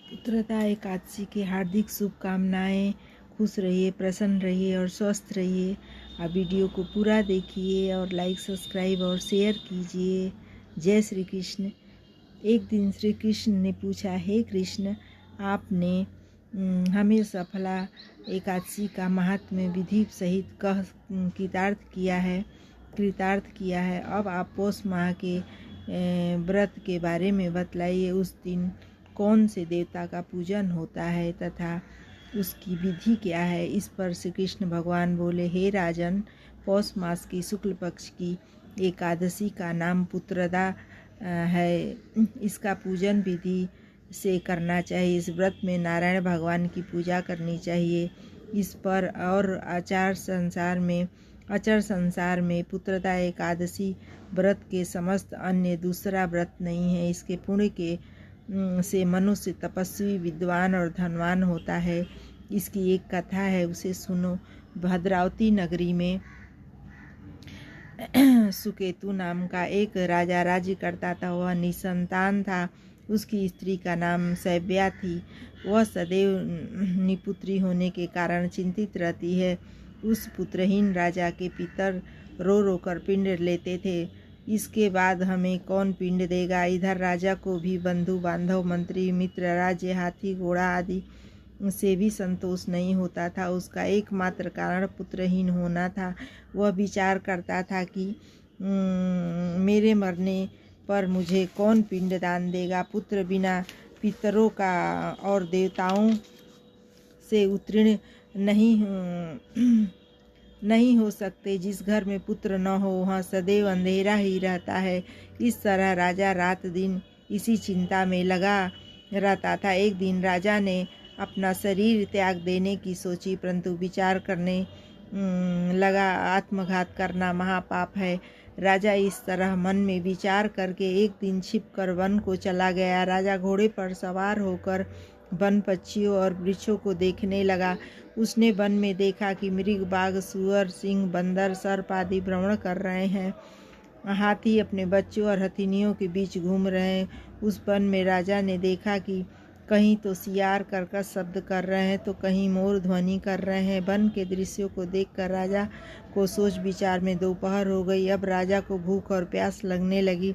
पुत्रदा एकादशी की हार्दिक शुभकामनाएं। खुश रहिए, प्रसन्न रहिए और स्वस्थ रहिए। आप वीडियो को पूरा देखिए और लाइक, सब्सक्राइब और शेयर कीजिए। जय श्री कृष्ण। एक दिन श्री कृष्ण ने पूछा, हे कृष्ण, आपने हमें सफला एकादशी का महात्म्य विधि सहित कह कृतार्थ किया है। अब आप पौष माह के व्रत के बारे में बतलाइए। उस दिन कौन से देवता का पूजन होता है तथा उसकी विधि क्या है। इस पर श्री कृष्ण भगवान बोले, हे राजन, पौष मास की शुक्ल पक्ष की एकादशी का नाम पुत्रदा है। इसका पूजन विधि से करना चाहिए। इस व्रत में नारायण भगवान की पूजा करनी चाहिए। इस पर और अचर संसार में पुत्रदा एकादशी व्रत के समस्त अन्य दूसरा व्रत नहीं है। इसके पुण्य के से मनुष्य तपस्वी, विद्वान और धनवान होता है। इसकी एक कथा है, उसे सुनो। भद्रावती नगरी में सुकेतु नाम का एक राजा राज्य करता था। वह निसंतान था। उसकी स्त्री का नाम सैव्या थी। वह सदैव निपुत्री होने के कारण चिंतित रहती है। उस पुत्रहीन राजा के पितर रो रो कर पिंड लेते थे। इसके बाद हमें कौन पिंड देगा। इधर राजा को भी बंधु बांधव, मंत्री, मित्र, राज्य, हाथी, घोड़ा आदि से भी संतोष नहीं होता था। उसका एकमात्र कारण पुत्रहीन होना था। वह विचार करता था कि मेरे मरने पर मुझे कौन पिंड दान देगा। पुत्र बिना पितरों का और देवताओं से उत्तीर्ण नहीं हो सकते। जिस घर में पुत्र न हो वहाँ सदैव अंधेरा ही रहता है। इस तरह राजा रात दिन इसी चिंता में लगा रहता था। एक दिन राजा ने अपना शरीर त्याग देने की सोची, परंतु विचार करने लगा, आत्मघात करना महापाप है। राजा इस तरह मन में विचार करके एक दिन छिपकर वन को चला गया। राजा घोड़े पर सवार होकर वन पक्षियों और वृक्षों को देखने लगा। उसने वन में देखा कि मृग, बाघ, सुअर, सिंह, बंदर, सर्प आदि भ्रमण कर रहे हैं। हाथी अपने बच्चों और हथिनियों के बीच घूम रहे हैं। उस वन में राजा ने देखा कि कहीं तो सियार कर्कश शब्द कर रहे हैं तो कहीं मोर ध्वनि कर रहे हैं। वन के दृश्यों को देखकर राजा को सोच विचार में दोपहर हो गई। अब राजा को भूख और प्यास लगने लगी।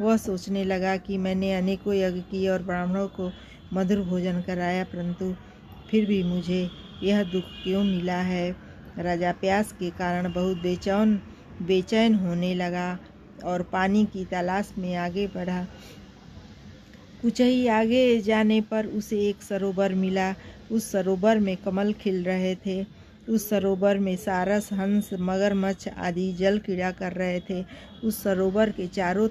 वह सोचने लगा कि मैंने अनेकों यज्ञ किए और ब्राह्मणों को मधुर भोजन कराया, परंतु फिर भी मुझे यह दुख क्यों मिला है। राजा प्यास के कारण बहुत बेचैन होने लगा और पानी की तलाश में आगे बढ़ा। कुछ ही आगे जाने पर उसे एक सरोवर मिला। उस सरोवर में कमल खिल रहे थे। उस सरोवर में सारस, हंस, मगरमच्छ आदि जल क्रीड़ा कर रहे थे। उस सरोवर के चारों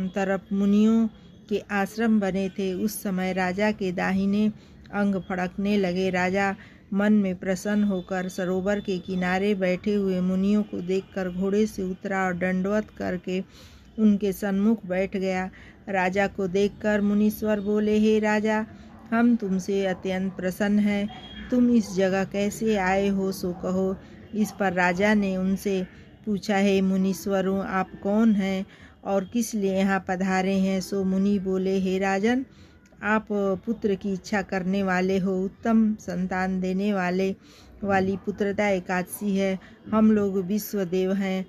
तरफ मुनियों के आश्रम बने थे। उस समय राजा के दाहिने अंग फड़कने लगे। राजा मन में प्रसन्न होकर सरोवर के किनारे बैठे हुए मुनियों को देखकर घोड़े से उतरा और दंडवत करके उनके सन्मुख बैठ गया। राजा को देखकर मुनीश्वर बोले, हे राजा, हम तुमसे अत्यंत प्रसन्न हैं। तुम इस जगह कैसे आए हो सो कहो। इस पर राजा ने उनसे पूछा, हे मुनीश्वरों, आप कौन हैं और किस लिए यहाँ पधारे हैं। सो मुनि बोले, हे राजन, आप पुत्र की इच्छा करने वाले हो। उत्तम संतान देने वाली पुत्रदा एकादशी है। हम लोग विश्वदेव हैं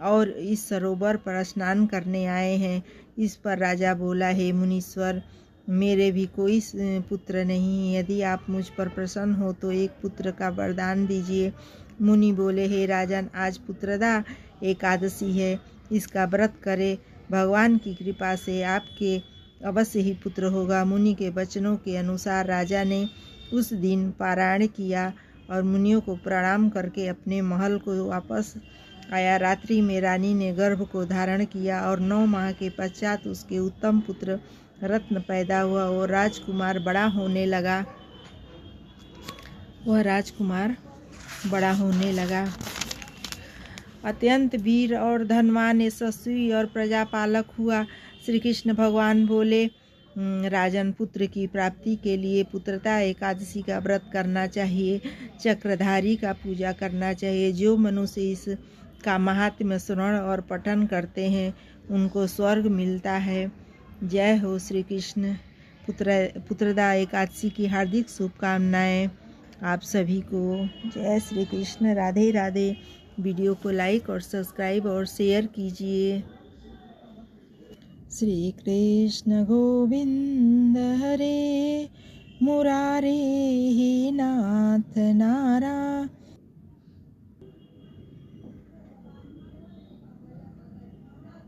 और इस सरोवर पर स्नान करने आए हैं। इस पर राजा बोला, हे मुनीश्वर, मेरे भी कोई पुत्र नहीं। यदि आप मुझ पर प्रसन्न हो तो एक पुत्र का वरदान दीजिए। मुनि बोले, हे राजन, आज पुत्रदा एकादशी है, इसका व्रत करे। भगवान की कृपा से आपके अवश्य ही पुत्र होगा। मुनि के वचनों के अनुसार राजा ने उस दिन पारायण किया और मुनियों को प्रणाम करके अपने महल को वापस आया। रात्रि में रानी ने गर्भ को धारण किया और 9 माह के पश्चात उसके उत्तम पुत्र रत्न पैदा हुआ। वह राजकुमार बड़ा होने लगा। अत्यंत वीर और धनवान, यशस्वी और प्रजापालक हुआ। श्री कृष्ण भगवान बोले, राजन, पुत्र की प्राप्ति के लिए पुत्रदा एकादशी का व्रत करना चाहिए। चक्रधारी का पूजा करना चाहिए। जो मनुष्य इस का महात्म्य श्रवण और पठन करते हैं उनको स्वर्ग मिलता है। जय हो श्री कृष्ण। पुत्रदा एकादशी की हार्दिक शुभकामनाएं आप सभी को। जय श्री कृष्ण। राधे राधे। वीडियो को लाइक और सब्सक्राइब और शेयर कीजिए। श्री कृष्ण गोविंद हरे मुरारे नाथ नारायण